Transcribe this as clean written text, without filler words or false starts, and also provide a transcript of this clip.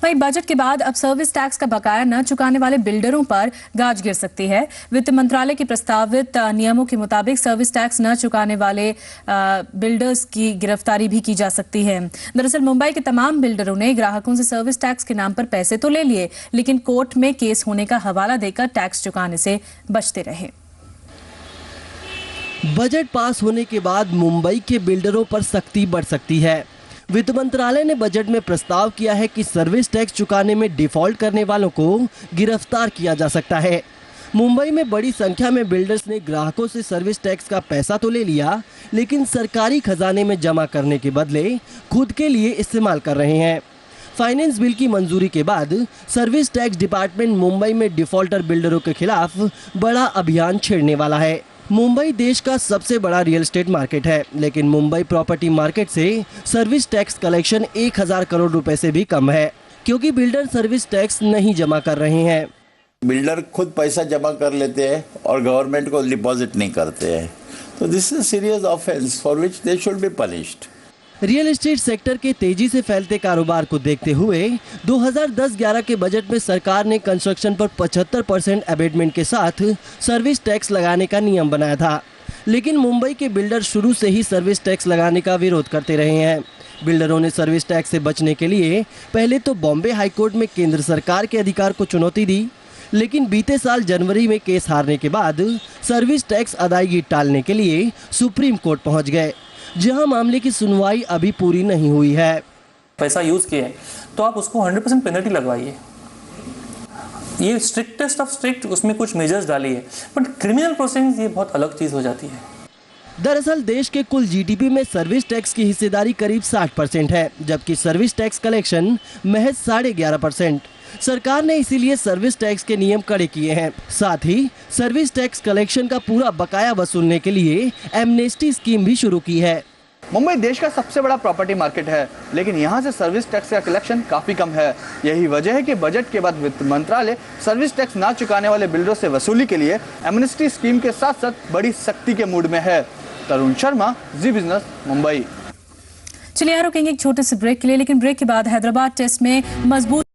वहीं बजट के बाद अब सर्विस टैक्स का बकाया न चुकाने वाले बिल्डरों पर गाज गिर सकती है। वित्त मंत्रालय के प्रस्तावित नियमों के मुताबिक सर्विस टैक्स न चुकाने वाले बिल्डर्स की गिरफ्तारी भी की जा सकती है। दरअसल मुंबई के तमाम बिल्डरों ने ग्राहकों से सर्विस टैक्स के नाम पर पैसे तो ले लिए, लेकिन कोर्ट में केस होने का हवाला देकर टैक्स चुकाने से बचते रहे। बजट पास होने के बाद मुंबई के बिल्डरों पर सख्ती बढ़ सकती है। वित्त मंत्रालय ने बजट में प्रस्ताव किया है कि सर्विस टैक्स चुकाने में डिफॉल्ट करने वालों को गिरफ्तार किया जा सकता है। मुंबई में बड़ी संख्या में बिल्डर्स ने ग्राहकों से सर्विस टैक्स का पैसा तो ले लिया, लेकिन सरकारी खजाने में जमा करने के बदले खुद के लिए इस्तेमाल कर रहे हैं। फाइनेंस बिल की मंजूरी के बाद सर्विस टैक्स डिपार्टमेंट मुंबई में डिफॉल्टर बिल्डरों के खिलाफ बड़ा अभियान छेड़ने वाला है। मुंबई देश का सबसे बड़ा रियल एस्टेट मार्केट है, लेकिन मुंबई प्रॉपर्टी मार्केट से सर्विस टैक्स कलेक्शन 1000 करोड़ रुपए से भी कम है, क्योंकि बिल्डर सर्विस टैक्स नहीं जमा कर रहे हैं। बिल्डर खुद पैसा जमा कर लेते हैं और गवर्नमेंट को डिपॉजिट नहीं करते हैं, तो this is serious offence for which they should be punished. Real estate sector के तेजी से फैलते कारोबार को देखते हुए 2010-11 के बजट में सरकार ने कंस्ट्रक्शन पर 75% अबेटमेंट के साथ सर्विस टैक्स लगाने का नियम बनाया था, लेकिन मुंबई के बिल्डर शुरू से ही सर्विस टैक्स लगाने का विरोध करते रहे हैं। बिल्डरों ने सर्विस टैक्स से बचने के लिए पहले तो बॉम्बे हाईकोर्ट में केंद्र सरकार के अधिकार को चुनौती दी, लेकिन बीते साल जनवरी में केस हारने के बाद सर्विस टैक्स अदायगी टालने के लिए सुप्रीम कोर्ट पहुंच गए, जहां मामले की सुनवाई अभी पूरी नहीं हुई है। पैसा यूज किए तो आप उसको 100% पेनल्टी लगवाइए, ये स्ट्रिक्टेस्ट ऑफ स्ट्रिक्ट उसमें कुछ मेजर्स डालिए, बट क्रिमिनल प्रोसीडिंग्स ये बहुत अलग चीज हो जाती है। दरअसल देश के कुल जीडीपी में सर्विस टैक्स की हिस्सेदारी करीब 60% है, जबकि सर्विस टैक्स कलेक्शन महज 11.5%। सरकार ने इसीलिए सर्विस टैक्स के नियम कड़े किए हैं। साथ ही सर्विस टैक्स कलेक्शन का पूरा बकाया वसूलने के लिए एमनेस्टी स्कीम भी शुरू की है। मुंबई देश का सबसे बड़ा प्रॉपर्टी मार्केट है, लेकिन यहाँ से सर्विस टैक्स का कलेक्शन काफी कम है। यही वजह है कि बजट के बाद वित्त मंत्रालय सर्विस टैक्स ना चुकाने वाले बिल्डरों से वसूली के लिए एमनेस्टी स्कीम के साथ साथ बड़ी सख्ती के मूड में है। तरुण शर्मा, जी बिजनेस, मुंबई। चलिए रुकेंगे एक छोटे से ब्रेक के लिए, लेकिन ब्रेक के बाद हैदराबाद टेस्ट में मजबूत